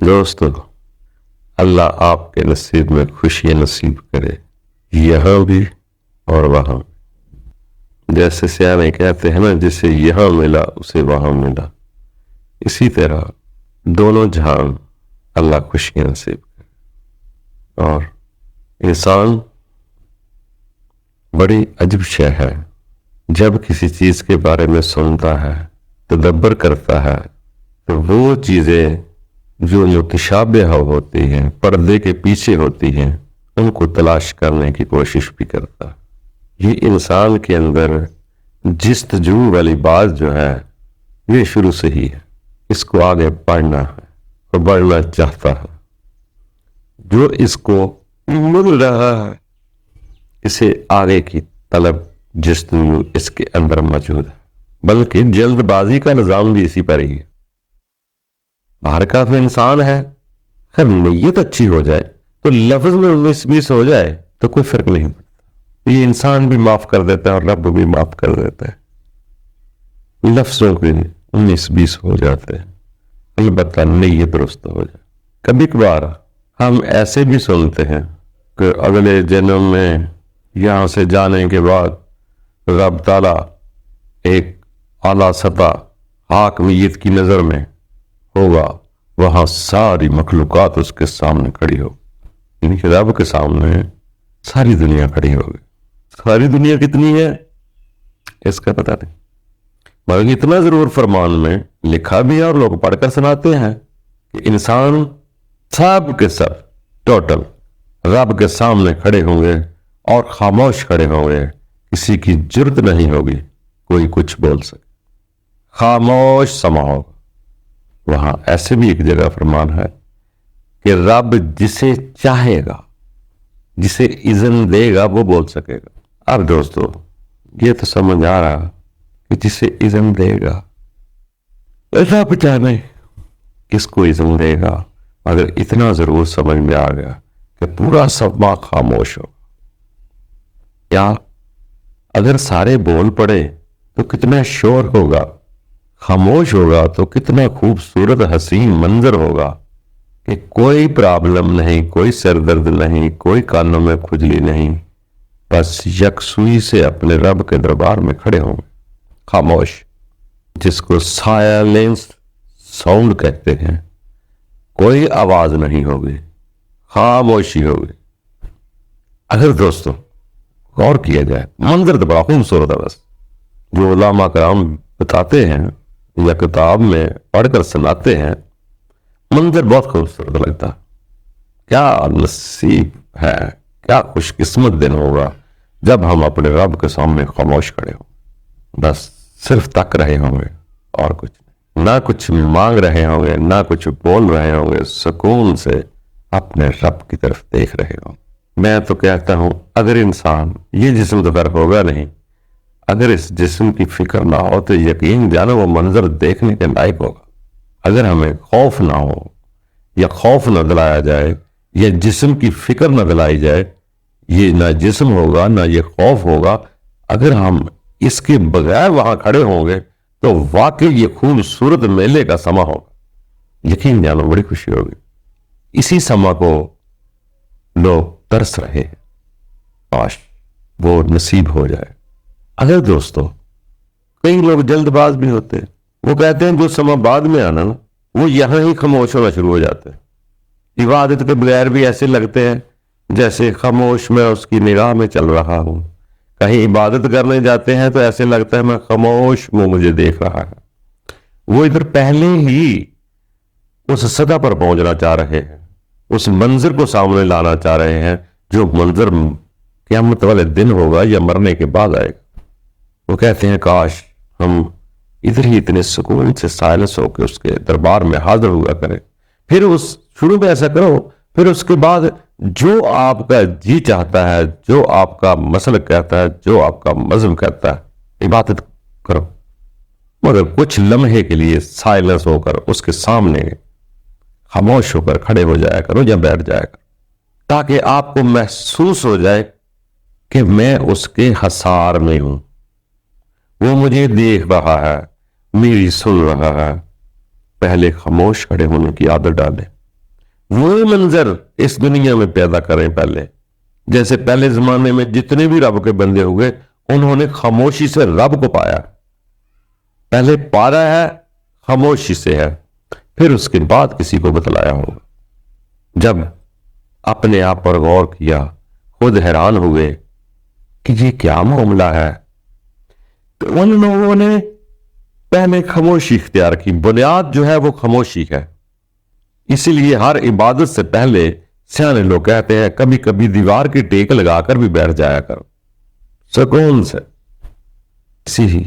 دوستو، اللہ آپ کے نصیب میں خوشی نصیب کرے، یہاں بھی اور وہاں۔ جیسے سیانے کہتے ہیں نا، جسے یہاں ملا اسے وہاں ملا، اسی طرح دونوں جہان اللہ خوشی نصیب کرے۔ اور انسان بڑی عجب شے ہے، جب کسی چیز کے بارے میں سنتا ہے، تدبر کرتا ہے، تو وہ چیزیں جو متشابہ ہوتی ہیں، پردے کے پیچھے ہوتی ہیں، ان کو تلاش کرنے کی کوشش بھی کرتا ہے۔ یہ انسان کے اندر جستجو والی بات جو ہے، یہ شروع سے ہی ہے، اس کو آگے بڑھنا ہے اور بڑھنا چاہتا ہے۔ جو اس کو مل رہا ہے، اسے آگے کی طلب جستجو اس کے اندر موجود ہے، بلکہ جلد بازی کا نظام بھی اسی پر ہی ہے۔ باہر کا تو انسان ہے، خیر نیت اچھی ہو جائے تو لفظ میں 19-20 ہو جائے تو کوئی فرق نہیں پڑتا۔ یہ انسان بھی معاف کر دیتا ہے اور رب بھی معاف کر دیتا ہے، لفظوں کے 19-20 ہو جاتے ہیں، البتہ نیت درست ہو جائے۔ کبھی کبھار ہم ایسے بھی سنتے ہیں کہ اگلے جنم میں یہاں سے جانے کے بعد رب تعالیٰ ایک اعلیٰ سطح حاکمیت کی نظر میں ہوگا، وہاں ساری مخلوقات اس کے سامنے کھڑی ہو، یعنی کہ رب کے سامنے ساری دنیا کھڑی ہوگی۔ ساری دنیا کتنی ہے اس کا پتہ نہیں، مگر اتنا ضرور فرمان میں لکھا بھی ہے اور لوگ پڑھ کر سناتے ہیں کہ انسان سب کے سب ٹوٹل رب کے سامنے کھڑے ہوں گے اور خاموش کھڑے ہوں گے، کسی کی جرت نہیں ہوگی کوئی کچھ بول سکے، خاموش سما ہوگا۔ وہاں ایسے بھی ایک جگہ فرمان ہے کہ رب جسے چاہے گا، جسے اذن دے گا وہ بول سکے گا۔ اب دوستو، یہ تو سمجھ آ رہا کہ جسے اذن دے گا، رب جانے کس کو اذن دے گا، مگر اتنا ضرور سمجھ میں آ گیا کہ پورا سما خاموش ہو۔ کیا اگر سارے بول پڑے تو کتنا شور ہوگا، خاموش ہوگا تو کتنا خوبصورت حسین منظر ہوگا کہ کوئی پرابلم نہیں، کوئی سر درد نہیں، کوئی کانوں میں کھجلی نہیں، بس یکسوئی سے اپنے رب کے دربار میں کھڑے ہوں گے، خاموش، جس کو سائلنس ساؤنڈ کہتے ہیں۔ کوئی آواز نہیں ہوگی، خاموشی ہوگی۔ اگر دوستو غور کیا جائے، منظر تو بڑا خوبصورت ہے، بس جو علماء کرام بتاتے ہیں یا کتاب میں پڑھ کر سناتے ہیں، منظر بہت خوبصورت لگتا ہے۔ کیا نصیب ہے، کیا خوش قسمت دن ہوگا جب ہم اپنے رب کے سامنے خاموش کھڑے ہوں، بس صرف تک رہے ہوں گے اور کچھ نہیں، نہ کچھ مانگ رہے ہوں گے، نہ کچھ بول رہے ہوں گے، سکون سے اپنے رب کی طرف دیکھ رہے ہوں گے۔ میں تو کہتا ہوں، اگر انسان، یہ جسم تو فرق ہوگا نہیں، اگر اس جسم کی فکر نہ ہو تو یقین جانا وہ منظر دیکھنے کے لائق ہوگا۔ اگر ہمیں خوف نہ ہو یا خوف نہ دلایا جائے یا جسم کی فکر نہ دلائی جائے، یہ نہ جسم ہوگا نہ یہ خوف ہوگا۔ اگر ہم اس کے بغیر وہاں کھڑے ہوں گے تو واقعی یہ خوبصورت میلے کا سما ہوگا، یقین جانو بڑی خوشی ہوگی۔ اسی سما کو لوگ ترس رہے ہیں، کاش وہ نصیب ہو جائے۔ اگر دوستو کئی لوگ جلد باز بھی ہوتے ہیں، وہ کہتے ہیں جو سما بعد میں آنا نا، وہ یہاں ہی خاموش ہونا شروع ہو جاتے ہیں۔ عبادت کے بغیر بھی ایسے لگتے ہیں جیسے خاموش میں اس کی نگاہ میں چل رہا ہوں۔ کہیں عبادت کرنے جاتے ہیں تو ایسے لگتا ہے میں خاموش، وہ مجھے دیکھ رہا ہے۔ وہ ادھر پہلے ہی اس سطح پر پہنچنا چاہ رہے ہیں، اس منظر کو سامنے لانا چاہ رہے ہیں جو منظر قیامت والے دن ہوگا یا مرنے کے بعد آئے گا۔ وہ کہتے ہیں کاش ہم ادھر ہی اتنے سکون سے سائلنس ہو کے اس کے دربار میں حاضر ہوا کریں۔ پھر اس شروع میں ایسا کرو، پھر اس کے بعد جو آپ کا جی چاہتا ہے، جو آپ کا مسلک کہتا ہے، جو آپ کا مذہب کہتا ہے، عبادت کرو، مگر کچھ لمحے کے لیے سائلنس ہو کر اس کے سامنے خاموش ہو کر کھڑے ہو جایا کرو یا بیٹھ جایا کرو، تاکہ آپ کو محسوس ہو جائے کہ میں اس کے حصار میں ہوں، وہ مجھے دیکھ رہا ہے، میری سن رہا ہے۔ پہلے خاموش کھڑے ہونے کی عادت ڈالیں، وہی منظر اس دنیا میں پیدا کریں پہلے. جیسے پہلے زمانے میں جتنے بھی رب کے بندے ہوئے انہوں نے خاموشی سے رب کو پایا. پہلے پارا ہے خاموشی سے ہے, پھر اس کے بعد کسی کو بتلایا ہوگا. جب اپنے آپ پر غور کیا, خود حیران ہوئے کہ یہ کیا معاملہ ہے, تو ان لوگوں نے پہلے خاموشی اختیار کی. بنیاد جو ہے وہ خاموشی ہے. اسی لیے ہر عبادت سے پہلے سیانے لوگ کہتے ہیں کبھی کبھی دیوار کی ٹیک لگا کر بھی بیٹھ جایا کرو سکون سے. اسی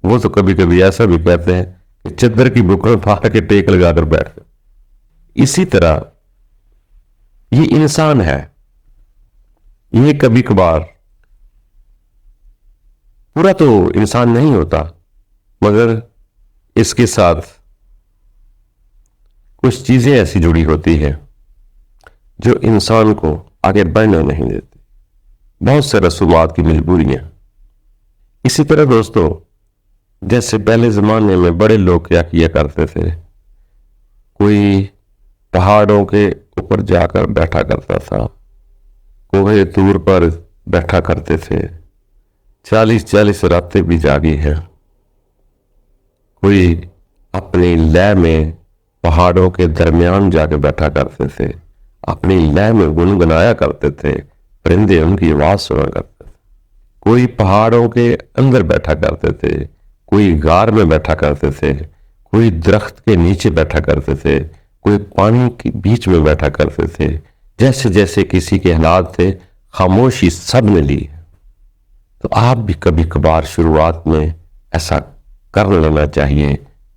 وہ تو کبھی کبھی ایسا بھی کہتے ہیں کہ چادر کی بکڑ پھاڑ کے ٹیک لگا کر بیٹھ. اسی طرح یہ انسان ہے, یہ کبھی کبھار پورا تو انسان نہیں ہوتا, مگر اس کے ساتھ کچھ چیزیں ایسی جڑی ہوتی ہیں جو انسان کو آگے بڑھنا نہیں دیتی. بہت سے رسومات کی مجبوریاں. اسی طرح دوستو, جیسے پہلے زمانے میں بڑے لوگ کیا کرتے تھے, کوئی پہاڑوں کے اوپر جا کر بیٹھا کرتا تھا, کوہ طور پر بیٹھا کرتے تھے, 40 راتیں بھی جاگی ہیں. کوئی اپنی لے میں پہاڑوں کے درمیان جا کے بیٹھا کرتے تھے, اپنی لے میں گنگنایا کرتے تھے, پرندے ان کی آواز سنا کرتے تھے. کوئی پہاڑوں کے اندر بیٹھا کرتے تھے, کوئی غار میں بیٹھا کرتے تھے, کوئی درخت کے نیچے بیٹھا کرتے تھے, کوئی پانی کے بیچ میں بیٹھا کرتے تھے. جیسے جیسے کسی کے حالات تھے خاموشی سب نے لی. تو آپ بھی کبھی کبھار شروعات میں ایسا کر لینا چاہیے.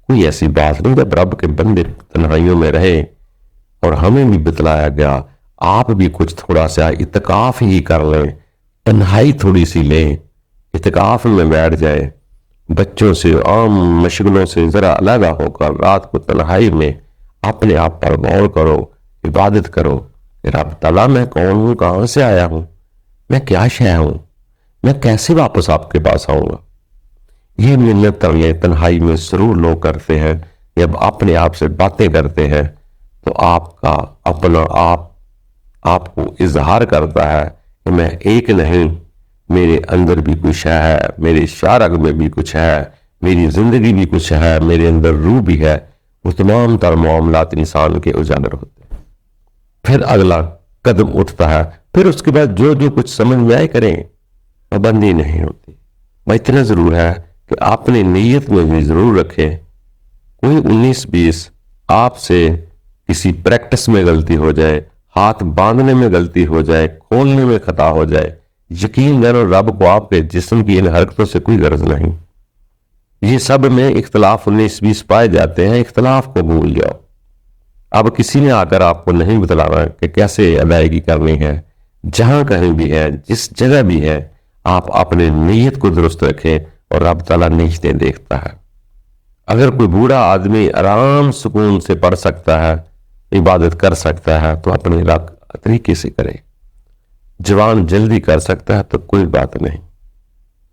کوئی ایسی بات نہیں, جب رب کے بندے تنہائیوں میں رہے اور ہمیں بھی بتلایا گیا آپ بھی کچھ تھوڑا سا اعتکاف ہی کر لیں, تنہائی تھوڑی سی لیں, اعتکاف میں بیٹھ جائے, بچوں سے عام مشغلوں سے ذرا علیحدہ ہو کر رات کو تنہائی میں اپنے آپ پر غور کرو, عبادت کرو کہ رب تعالیٰ میں کون ہوں, کہاں سے آیا ہوں, میں کیا شے ہوں, میں کیسے واپس آپ کے پاس آؤں گا. یہ منت کرنے تنہائی میں ضرور لوگ کرتے ہیں. جب اپنے آپ سے باتیں کرتے ہیں تو آپ کا اپنا آپ کو اظہار کرتا ہے کہ میں ایک نہیں, میرے اندر بھی کچھ ہے, میرے شارگ میں بھی کچھ ہے, میری زندگی بھی کچھ ہے, میرے اندر روح بھی ہے. وہ تمام تر معاملات انسان کے اجاگر ہوتے ہیں. پھر اگلا قدم اٹھتا ہے, پھر اس کے بعد جو کچھ سمجھ میں آئے کریں, پابندی نہیں ہوتی. اتنا ضرور ہے کہ اپنی نیت میں بھی ضرور رکھیں. کوئی 19-20 آپ سے کسی پریکٹس میں غلطی ہو جائے, ہاتھ باندھنے میں غلطی ہو جائے, کھولنے میں خطا ہو جائے, یقین جانو رب کو آپ کے جسم کی ان حرکتوں سے کوئی غرض نہیں. یہ سب میں اختلاف 19-20 پائے جاتے ہیں, اختلاف کو بھول جاؤ. اب کسی نے آ کر آپ کو نہیں بتلانا کہ کیسے ادائیگی کرنی ہے. جہاں کہیں بھی ہے, جس جگہ بھی ہے, آپ اپنے نیت کو درست رکھیں اور رب تعالیٰ نیتیں دیکھتا ہے. اگر کوئی بوڑھا آدمی آرام سکون سے پڑھ سکتا ہے, عبادت کر سکتا ہے, تو اپنے طریقے سے کرے. جوان جلدی کر سکتا ہے تو کوئی بات نہیں,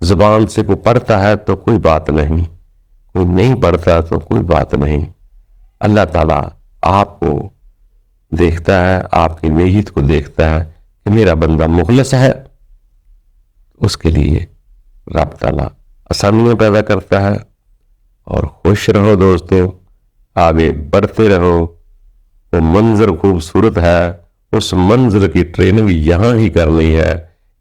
زبان سے کوئی پڑھتا ہے تو کوئی بات نہیں, کوئی نہیں پڑھتا تو کوئی بات نہیں. اللہ تعالیٰ آپ کو دیکھتا ہے, آپ کی نیت کو دیکھتا ہے کہ میرا بندہ مخلص ہے. اس کے لیے رب تعالیٰ آسانیاں پیدا کرتا ہے. اور خوش رہو دوستو, آگے بڑھتے رہو. وہ منظر خوبصورت ہے, اس منظر کی ٹریننگ یہاں ہی کرنی ہے,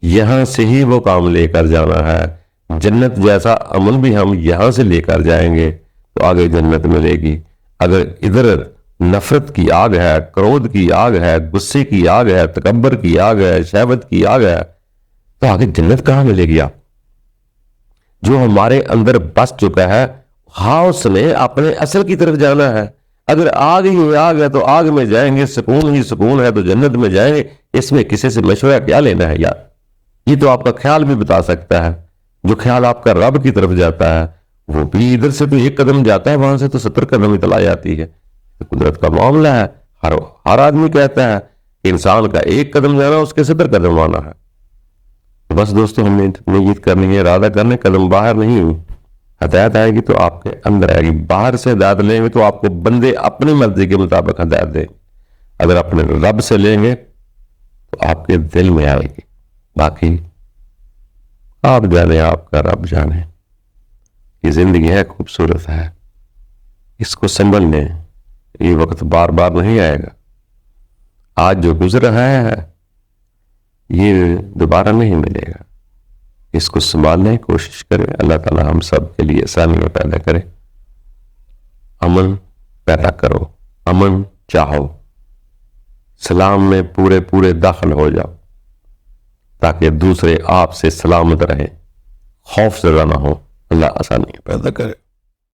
یہاں سے ہی وہ کام لے کر جانا ہے. جنت جیسا امن بھی ہم یہاں سے لے کر جائیں گے تو آگے جنت ملے گی. اگر ادھر نفرت کی آگ ہے, کرودھ کی آگ ہے, غصے کی آگ ہے, تکبر کی آگ ہے, شہوت کی آگ ہے, تو آگے جنت کہاں ملے گی. آپ جو ہمارے اندر بس چکا ہے, ہاں اس نے اپنے اصل کی طرف جانا ہے. اگر آگ ہی آگ ہے تو آگ میں جائیں گے, سکون ہی سکون ہے تو جنت میں جائیں گے. اس میں کسی سے مشورہ کیا لینا ہے یار. یہ تو آپ کا خیال بھی بتا سکتا ہے. جو خیال آپ کا رب کی طرف جاتا ہے وہ بھی ادھر سے تو 1 قدم جاتا ہے, وہاں سے تو 70 قدم اطلاع جاتی ہے. قدرت کا معاملہ ہے. ہر آدمی کہتا ہے کہ انسان کا 1 قدم جانا اس کے 70 قدم آنا ہے. بس دوستو, ہم نے نیت کرنی ہے, ارادہ کرنے, قدم باہر نہیں ہوئی. ہدایت آئے گی تو آپ کے اندر آئے گی. باہر سے ہدایت لیں گے تو آپ کو بندے اپنی مرضی کے مطابق ہدایت دیں. اگر اپنے رب سے لیں گے تو آپ کے دل میں آئے گی، باقی آپ جانے، آپ کا رب جانے۔ یہ زندگی ہے، خوبصورت ہے، اس کو سنبھل لیں، یہ وقت بار بار نہیں آئے گا۔ آج جو گزر رہا ہے یہ دوبارہ نہیں ملے گا، اس کو سنبھالنے کی کوشش کریں۔ اللہ تعالی ہم سب کے لیے آسانیاں پیدا کرے، امن پیدا کرو، امن چاہو، سلام میں پورے داخل ہو جاؤ تاکہ دوسرے آپ سے سلامت رہیں، خوف زدہ نہ ہو۔ اللہ آسانی پیدا کرے۔